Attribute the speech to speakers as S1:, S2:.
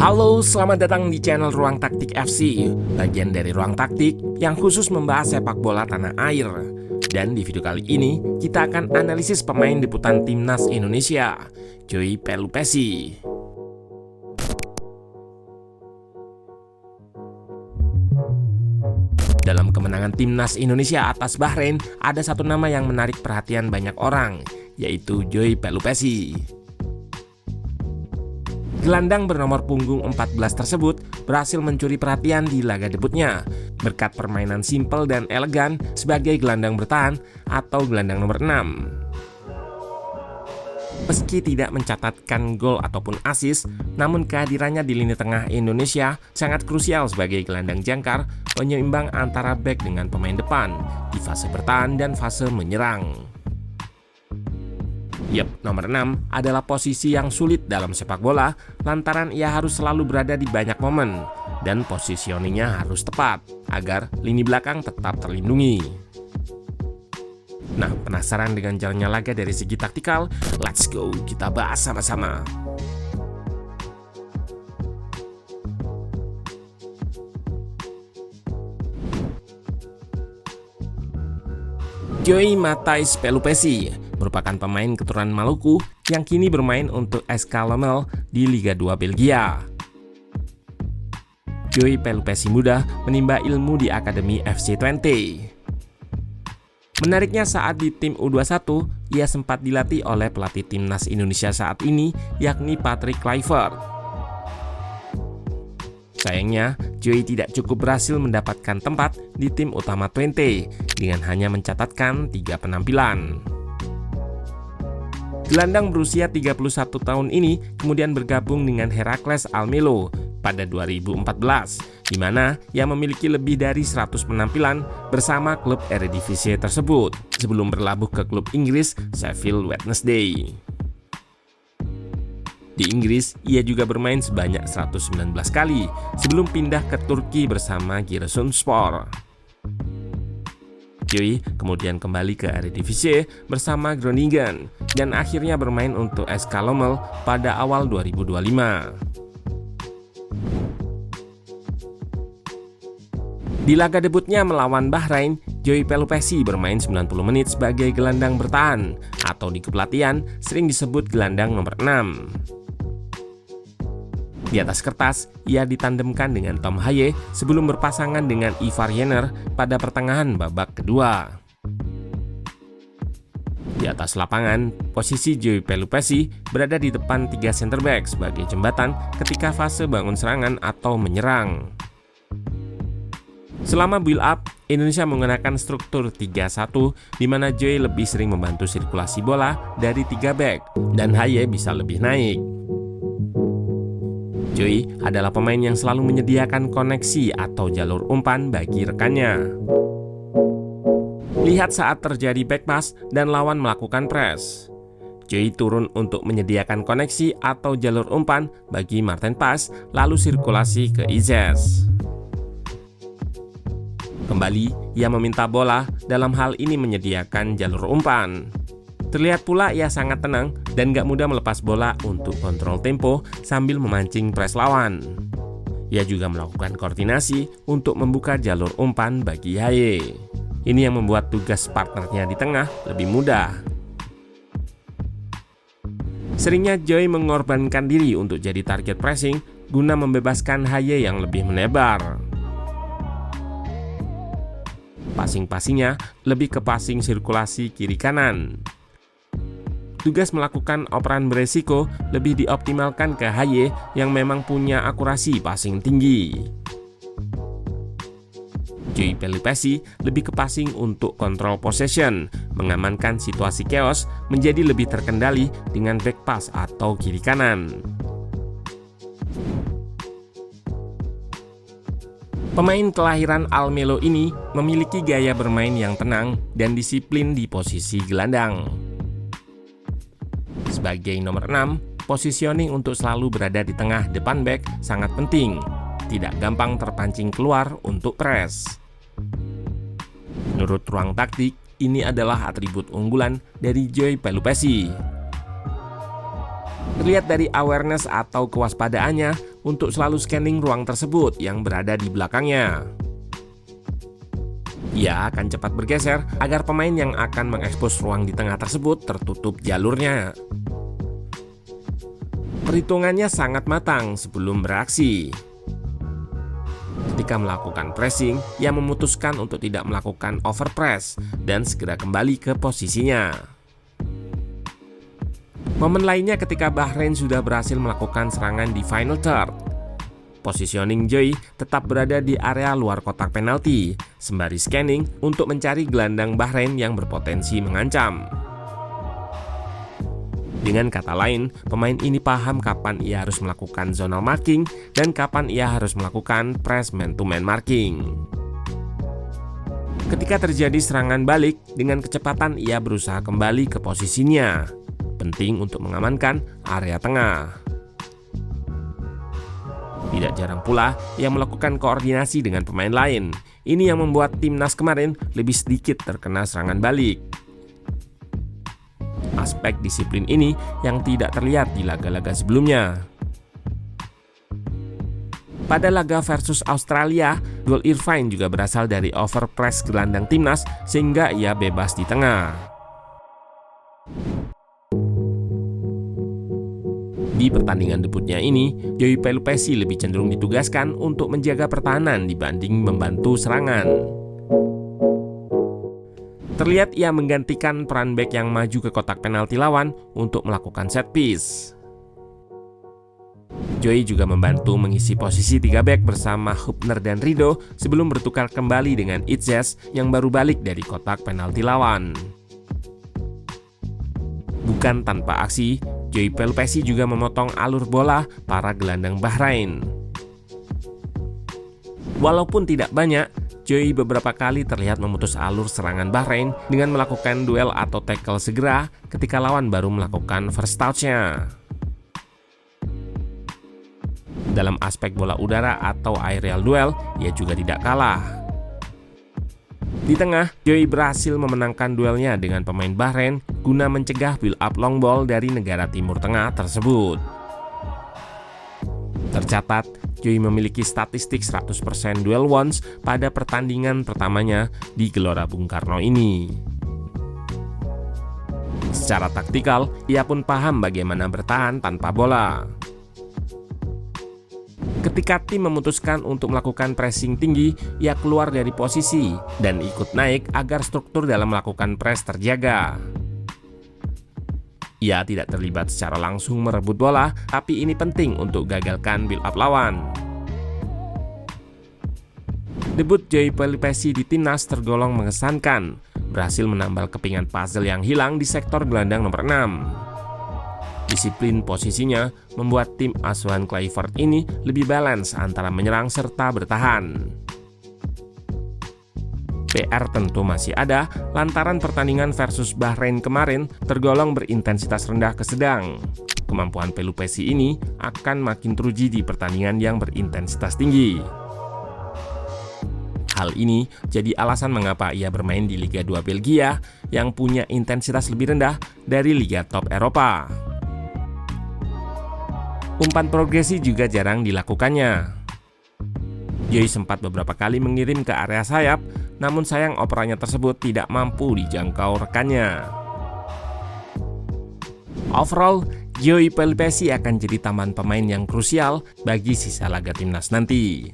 S1: Halo, selamat datang di channel Ruang Taktik FC, bagian dari Ruang Taktik yang khusus membahas sepak bola tanah air. Dan di video kali ini, kita akan analisis pemain debutan Timnas Indonesia, Joey Pelupessy. Dalam kemenangan Timnas Indonesia atas Bahrain, ada satu nama yang menarik perhatian banyak orang, yaitu Joey Pelupessy. Gelandang bernomor punggung 14 tersebut berhasil mencuri perhatian di laga debutnya berkat permainan simpel dan elegan sebagai gelandang bertahan atau gelandang nomor 6. Meski tidak mencatatkan gol ataupun assist, namun kehadirannya di lini tengah Indonesia sangat krusial sebagai gelandang jangkar penyeimbang antara bek dengan pemain depan di fase bertahan dan fase menyerang. Nomor 6 adalah posisi yang sulit dalam sepak bola lantaran ia harus selalu berada di banyak momen dan positioningnya harus tepat agar lini belakang tetap terlindungi. Nah, penasaran dengan jalannya laga dari segi taktikal? Let's go, kita bahas sama-sama. Joey Matthijs Pelupessy merupakan pemain keturunan Maluku yang kini bermain untuk SK Lommel di Liga 2 Belgia. Joey Pelupessy muda menimba ilmu di Akademi FC Twente. Menariknya saat di tim U21, ia sempat dilatih oleh pelatih Timnas Indonesia saat ini, yakni Patrick Kluivert. Sayangnya, Joey tidak cukup berhasil mendapatkan tempat di tim utama Twente dengan hanya mencatatkan 3 penampilan. Gelandang berusia 31 tahun ini kemudian bergabung dengan Heracles Almelo pada 2014, di mana ia memiliki lebih dari 100 penampilan bersama klub Eredivisie tersebut sebelum berlabuh ke klub Inggris Sheffield Wednesday. Di Inggris, ia juga bermain sebanyak 119 kali sebelum pindah ke Turki bersama Giresunspor. Joey kemudian kembali ke Eredivisie bersama Groningen dan akhirnya bermain untuk SK Lommel pada awal 2025. Di laga debutnya melawan Bahrain, Joey Pelupessy bermain 90 menit sebagai gelandang bertahan atau di kepelatihan sering disebut gelandang nomor 6. Di atas kertas, ia ditandemkan dengan Tom Haye sebelum berpasangan dengan Ivar Jenner pada pertengahan babak kedua. Di atas lapangan, posisi Joey Pelupessy berada di depan 3 center back sebagai jembatan ketika fase bangun serangan atau menyerang. Selama build up, Indonesia menggunakan struktur 3-1 di mana Joey lebih sering membantu sirkulasi bola dari 3 back dan Haye bisa lebih naik. Joey adalah pemain yang selalu menyediakan koneksi atau jalur umpan bagi rekannya. Lihat saat terjadi back pass dan lawan melakukan press. Joey turun untuk menyediakan koneksi atau jalur umpan bagi Marten Paes, lalu sirkulasi ke Izes. Kembali, ia meminta bola, dalam hal ini menyediakan jalur umpan. Terlihat pula ia sangat tenang dan gak mudah melepas bola untuk kontrol tempo sambil memancing pres lawan. Ia juga melakukan koordinasi untuk membuka jalur umpan bagi Haye. Ini yang membuat tugas partnernya di tengah lebih mudah. Seringnya Joey mengorbankan diri untuk jadi target pressing guna membebaskan Haye yang lebih menebar. Passing-passingnya lebih ke passing sirkulasi kiri kanan. Tugas melakukan operan beresiko lebih dioptimalkan ke Haye yang memang punya akurasi passing tinggi. Joey Pelupessy lebih ke passing untuk kontrol possession, mengamankan situasi chaos menjadi lebih terkendali dengan back pass atau kiri kanan. Pemain kelahiran Almelo ini memiliki gaya bermain yang tenang dan disiplin di posisi gelandang. Sebagai nomor 6, positioning untuk selalu berada di tengah depan back sangat penting. Tidak gampang terpancing keluar untuk press. Menurut Ruang Taktik, ini adalah atribut unggulan dari Joey Pelupessy. Terlihat dari awareness atau kewaspadaannya untuk selalu scanning ruang tersebut yang berada di belakangnya. Ia akan cepat bergeser agar pemain yang akan mengekspos ruang di tengah tersebut tertutup jalurnya. Perhitungannya sangat matang sebelum beraksi. Ketika melakukan pressing, ia memutuskan untuk tidak melakukan overpress dan segera kembali ke posisinya. Momen lainnya ketika Bahrain sudah berhasil melakukan serangan di final third. Positioning Joy tetap berada di area luar kotak penalti, sembari scanning untuk mencari gelandang Bahrain yang berpotensi mengancam. Dengan kata lain, pemain ini paham kapan ia harus melakukan zonal marking dan kapan ia harus melakukan press man-to-man marking. Ketika terjadi serangan balik, dengan kecepatan ia berusaha kembali ke posisinya. Penting untuk mengamankan area tengah. Tidak jarang pula ia melakukan koordinasi dengan pemain lain. Ini yang membuat timnas kemarin lebih sedikit terkena serangan balik. Aspek disiplin ini yang tidak terlihat di laga-laga sebelumnya. Pada laga versus Australia, gol Irfan juga berasal dari overpress gelandang timnas sehingga ia bebas di tengah. Di pertandingan debutnya ini, Joy Pelupessy lebih cenderung ditugaskan untuk menjaga pertahanan dibanding membantu serangan. Terlihat ia menggantikan peran bek yang maju ke kotak penalti lawan untuk melakukan set piece. Joy juga membantu mengisi posisi 3 bek bersama Hubner dan Rido sebelum bertukar kembali dengan Itzes yang baru balik dari kotak penalti lawan. Bukan tanpa aksi, Joy Pelupessy juga memotong alur bola para gelandang Bahrain. Walaupun tidak banyak, Joy beberapa kali terlihat memutus alur serangan Bahrain dengan melakukan duel atau tackle segera ketika lawan baru melakukan first touch-nya. Dalam aspek bola udara atau aerial duel, ia juga tidak kalah. Di tengah, Joy berhasil memenangkan duelnya dengan pemain Bahrain guna mencegah build up long ball dari negara Timur Tengah tersebut. Tercatat, Joy memiliki statistik 100% duel wins pada pertandingan pertamanya di Gelora Bung Karno ini. Secara taktikal, ia pun paham bagaimana bertahan tanpa bola. Ketika tim memutuskan untuk melakukan pressing tinggi, ia keluar dari posisi dan ikut naik agar struktur dalam melakukan press terjaga. Ia tidak terlibat secara langsung merebut bola, tapi ini penting untuk gagalkan build up lawan. Debut Joy Pelupessy di timnas tergolong mengesankan, berhasil menambal kepingan puzzle yang hilang di sektor gelandang nomor 6. Disiplin posisinya membuat tim asuhan Kluivert ini lebih balance antara menyerang serta bertahan. PR tentu masih ada lantaran pertandingan versus Bahrain kemarin tergolong berintensitas rendah ke sedang. Kemampuan Pelupessy ini akan makin teruji di pertandingan yang berintensitas tinggi. Hal ini jadi alasan mengapa ia bermain di Liga 2 Belgia yang punya intensitas lebih rendah dari Liga Top Eropa. Umpan progresi juga jarang dilakukannya. Joy sempat beberapa kali mengirim ke area sayap, namun sayang operannya tersebut tidak mampu dijangkau rekannya. Overall, Joy Pelupessy akan jadi tambahan pemain yang krusial bagi sisa laga timnas nanti.